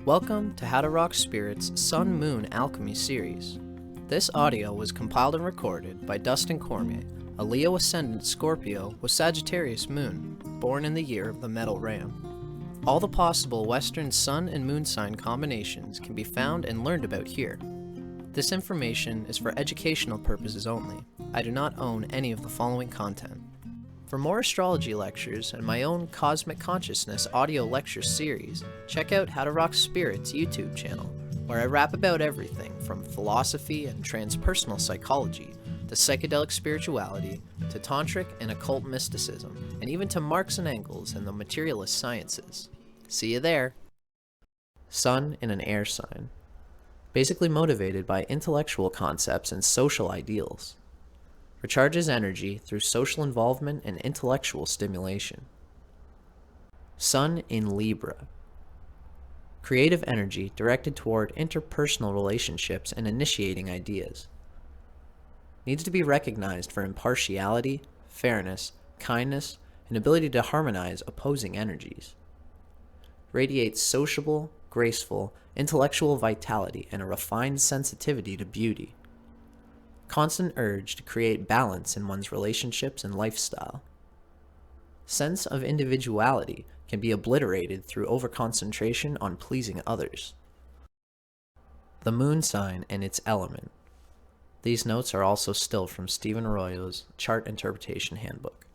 Welcome to How to Rock Spirit's Sun Moon Alchemy series. This audio was compiled and recorded by Dustin Cormier, a Leo Ascendant Scorpio with Sagittarius Moon, born in the year of the Metal Ram. All the possible Western Sun and Moon sign combinations can be found and learned about here. This information is for educational purposes only. I do not own any of the following content. For more astrology lectures and my own Cosmic Consciousness audio lecture series, check out How to Rock Spirit's YouTube channel, where I rap about everything from philosophy and transpersonal psychology, to psychedelic spirituality, to tantric and occult mysticism, and even to Marx and Engels and the materialist sciences. See you there! Sun in an air sign. Basically motivated by intellectual concepts and social ideals. Recharges energy through social involvement and intellectual stimulation. Sun in Libra. Creative energy directed toward interpersonal relationships and initiating ideas. Needs to be recognized for impartiality, fairness, kindness, and ability to harmonize opposing energies. Radiates sociable, graceful, intellectual vitality and a refined sensitivity to beauty. Constant urge to create balance in one's relationships and lifestyle. Sense of individuality can be obliterated through overconcentration on pleasing others. The moon sign and its element. These notes are also still from Stephen Arroyo's Chart Interpretation Handbook.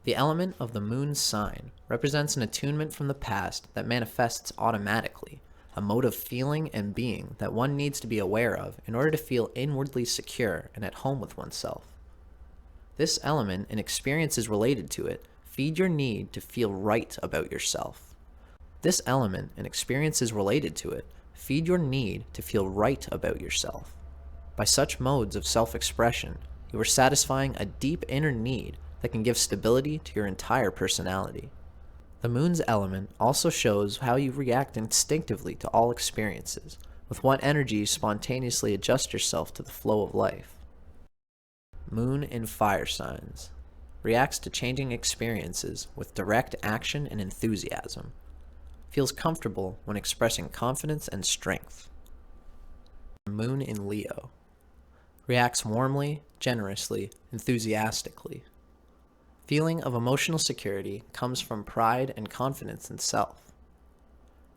The element of the moon sign represents an attunement from the past that manifests automatically, a mode of feeling and being that one needs to be aware of in order to feel inwardly secure and at home with oneself. This element and experiences related to it feed your need to feel right about yourself. This element and experiences related to it feed your need to feel right about yourself. By such modes of self-expression, you are satisfying a deep inner need that can give stability to your entire personality. The moon's element also shows how you react instinctively to all experiences, with what energy you spontaneously adjust yourself to the flow of life. Moon in fire signs. Reacts to changing experiences with direct action and enthusiasm. Feels comfortable when expressing confidence and strength. Moon in Leo. Reacts warmly, generously, enthusiastically. Feeling of emotional security comes from pride and confidence in self.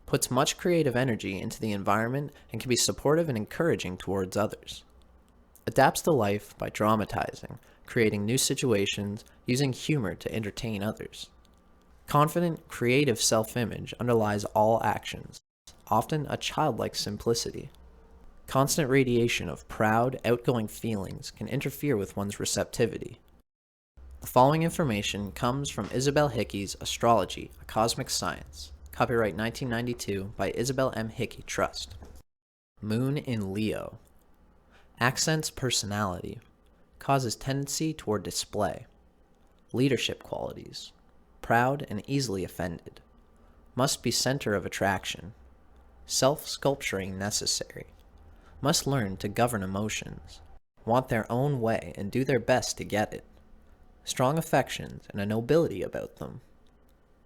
Puts much creative energy into the environment and can be supportive and encouraging towards others. Adapts to life by dramatizing, creating new situations, using humor to entertain others. Confident, creative self-image underlies all actions, often a childlike simplicity. Constant radiation of proud, outgoing feelings can interfere with one's receptivity. The following information comes from Isabel Hickey's Astrology, a Cosmic Science, copyright 1992 by Isabel M. Hickey Trust. Moon in Leo. Accents personality. Causes tendency toward display. Leadership qualities. Proud and easily offended. Must be center of attraction. Self-sculpturing necessary. Must learn to govern emotions. Want their own way and do their best to get it. Strong affections and a nobility about them.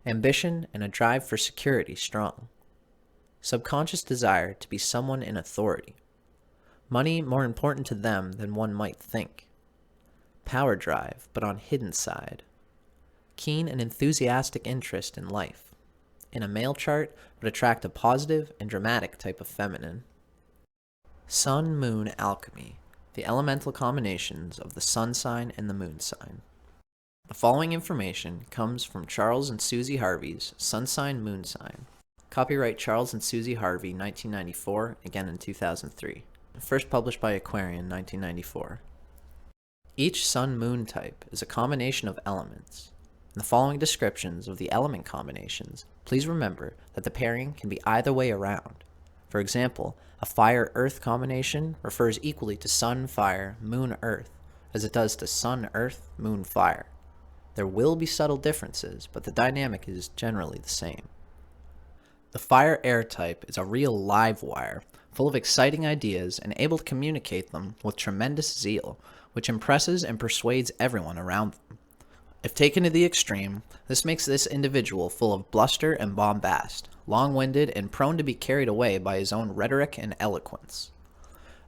Ambition and a drive for security strong. Subconscious desire to be someone in authority. Money more important to them than one might think. Power drive, but on hidden side. Keen and enthusiastic interest in life. In a male chart, would attract a positive and dramatic type of feminine. Sun-Moon Alchemy, the elemental combinations of the sun sign and the moon sign. The following information comes from Charles and Susie Harvey's Sun Sign Moon Sign. Copyright Charles and Susie Harvey, 1994, again in 2003. First published by Aquarian, 1994. Each Sun-Moon type is a combination of elements. In the following descriptions of the element combinations, please remember that the pairing can be either way around. For example, a Fire-Earth combination refers equally to Sun-Fire, Moon-Earth, as it does to Sun-Earth, Moon-Fire. There will be subtle differences, but the dynamic is generally the same. The fire-air type is a real live wire, full of exciting ideas and able to communicate them with tremendous zeal, which impresses and persuades everyone around them. If taken to the extreme, this makes this individual full of bluster and bombast, long-winded and prone to be carried away by his own rhetoric and eloquence.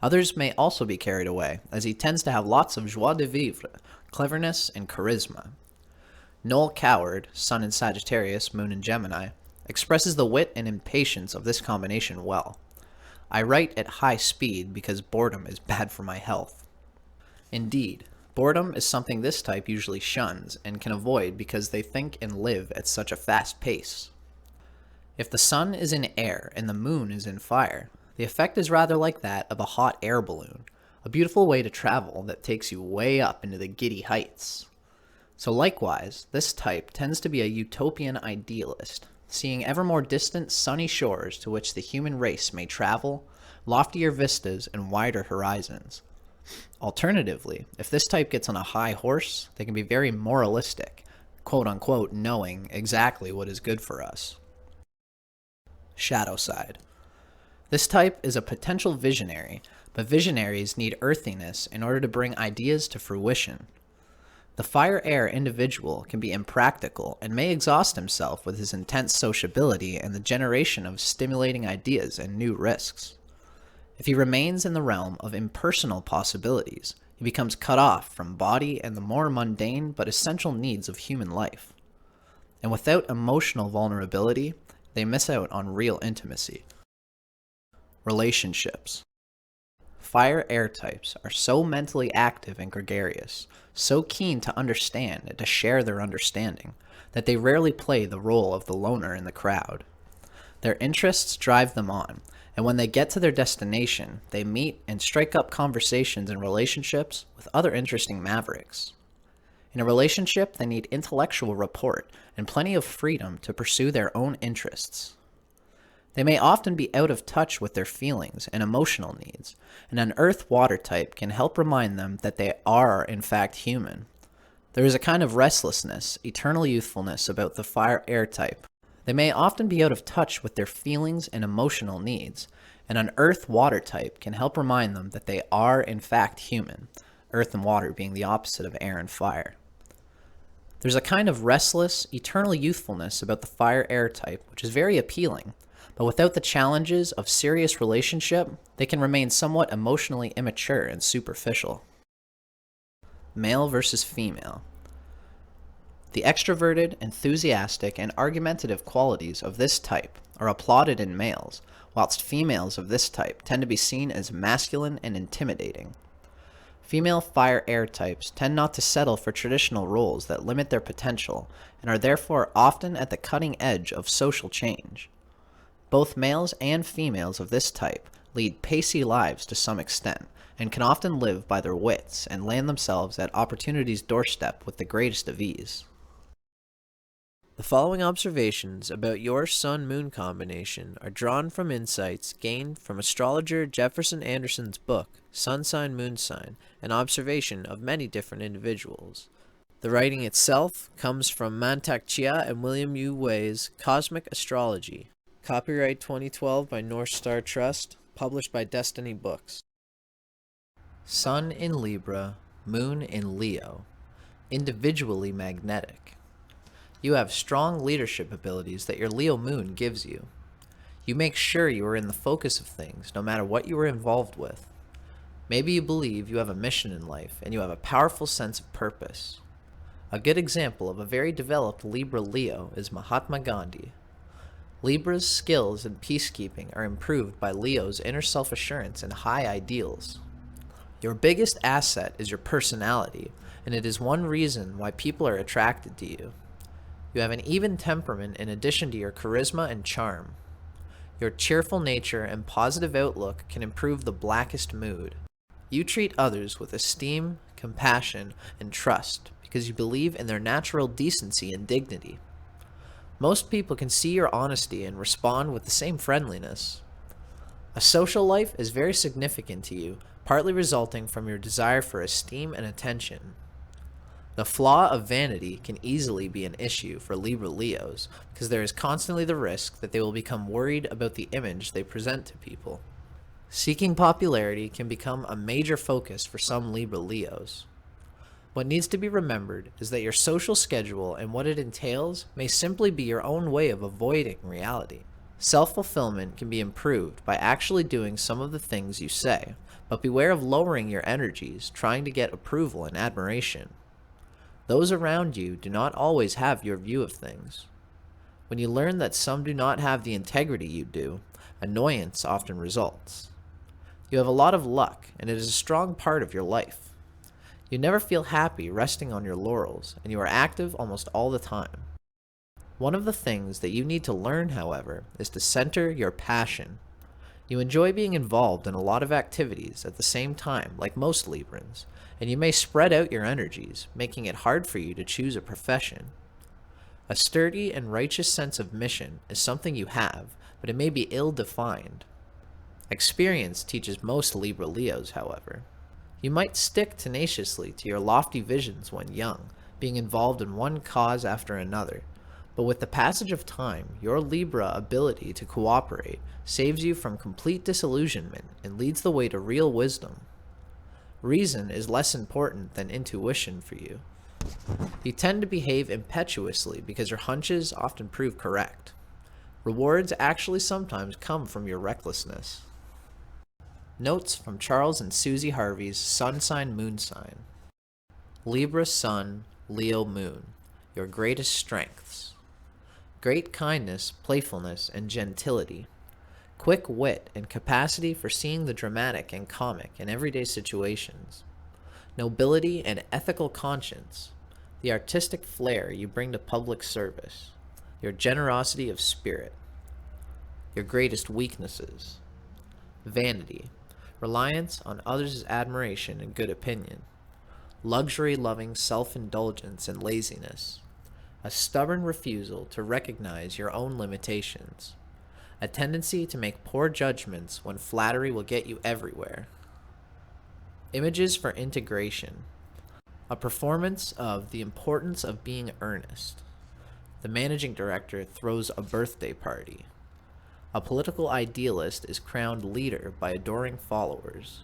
Others may also be carried away, as he tends to have lots of joie de vivre, cleverness, and charisma. Noel Coward, Sun in Sagittarius, Moon in Gemini, expresses the wit and impatience of this combination well. I write at high speed because boredom is bad for my health. Indeed, boredom is something this type usually shuns and can avoid because they think and live at such a fast pace. If the sun is in air and the moon is in fire, the effect is rather like that of a hot air balloon, a beautiful way to travel that takes you way up into the giddy heights. So likewise, this type tends to be a utopian idealist, seeing ever more distant sunny shores to which the human race may travel, loftier vistas and wider horizons. Alternatively, if this type gets on a high horse, they can be very moralistic, quote-unquote knowing exactly what is good for us. Shadow side. This type is a potential visionary, but visionaries need earthiness in order to bring ideas to fruition. The fire-air individual can be impractical and may exhaust himself with his intense sociability and the generation of stimulating ideas and new risks. If he remains in the realm of impersonal possibilities, he becomes cut off from body and the more mundane but essential needs of human life. And without emotional vulnerability, they miss out on real intimacy. Relationships. Fire-air types are so mentally active and gregarious, so keen to understand and to share their understanding, that they rarely play the role of the loner in the crowd. Their interests drive them on, and when they get to their destination, they meet and strike up conversations and relationships with other interesting mavericks. In a relationship, they need intellectual rapport and plenty of freedom to pursue their own interests. They may often be out of touch with their feelings and emotional needs, and an earth-water type can help remind them that they are, in fact, human. There is a kind of restlessness, eternal youthfulness about the fire-air type. They may often be out of touch with their feelings and emotional needs, and an earth-water type can help remind them that they are, in fact, human, earth and water being the opposite of air and fire. There's a kind of restless, eternal youthfulness about the fire-air type, which is very appealing, but without the challenges of serious relationship, they can remain somewhat emotionally immature and superficial. Male versus female. The extroverted, enthusiastic, and argumentative qualities of this type are applauded in males, whilst females of this type tend to be seen as masculine and intimidating. Female fire-air types tend not to settle for traditional roles that limit their potential, and are therefore often at the cutting edge of social change. Both males and females of this type lead pacey lives to some extent, and can often live by their wits and land themselves at opportunity's doorstep with the greatest of ease. The following observations about your Sun-Moon combination are drawn from insights gained from astrologer Jefferson Anderson's book, Sun Sign, Moon Sign, an observation of many different individuals. The writing itself comes from Mantak Chia and William U. Wei's Cosmic Astrology. Copyright 2012 by North Star Trust, published by Destiny Books. Sun in Libra, Moon in Leo. Individually magnetic. You have strong leadership abilities that your Leo moon gives you. You make sure you are in the focus of things, no matter what you are involved with. Maybe you believe you have a mission in life, and you have a powerful sense of purpose. A good example of a very developed Libra Leo is Mahatma Gandhi. Libra's skills in peacekeeping are improved by Leo's inner self-assurance and high ideals. Your biggest asset is your personality, and it is one reason why people are attracted to you. You have an even temperament in addition to your charisma and charm. Your cheerful nature and positive outlook can improve the blackest mood. You treat others with esteem, compassion, and trust because you believe in their natural decency and dignity. Most people can see your honesty and respond with the same friendliness. A social life is very significant to you, partly resulting from your desire for esteem and attention. The flaw of vanity can easily be an issue for Libra Leos because there is constantly the risk that they will become worried about the image they present to people. Seeking popularity can become a major focus for some Libra Leos. What needs to be remembered is that your social schedule and what it entails may simply be your own way of avoiding reality. Self-fulfillment can be improved by actually doing some of the things you say, but beware of lowering your energies trying to get approval and admiration. Those around you do not always have your view of things. When you learn that some do not have the integrity you do, annoyance often results. You have a lot of luck, and it is a strong part of your life. You never feel happy resting on your laurels, and you are active almost all the time. One of the things that you need to learn, however, is to center your passion. You enjoy being involved in a lot of activities at the same time, like most Librans, and you may spread out your energies, making it hard for you to choose a profession. A sturdy and righteous sense of mission is something you have, but it may be ill-defined. Experience teaches most Libra Leos, however. You might stick tenaciously to your lofty visions when young, being involved in one cause after another, but with the passage of time, your Libra ability to cooperate saves you from complete disillusionment and leads the way to real wisdom. Reason is less important than intuition for you. You tend to behave impetuously because your hunches often prove correct. Rewards actually sometimes come from your recklessness. Notes from Charles and Susie Harvey's Sun Sign Moon Sign. Libra Sun, Leo Moon, your greatest strengths. Great kindness, playfulness, and gentility. Quick wit and capacity for seeing the dramatic and comic in everyday situations. Nobility and ethical conscience. The artistic flair you bring to public service. Your generosity of spirit. Your greatest weaknesses. Vanity. Reliance on others' admiration and good opinion. Luxury-loving self-indulgence and laziness. A stubborn refusal to recognize your own limitations. A tendency to make poor judgments when flattery will get you everywhere. Images for integration. A performance of the importance of being earnest. The managing director throws a birthday party. A political idealist is crowned leader by adoring followers.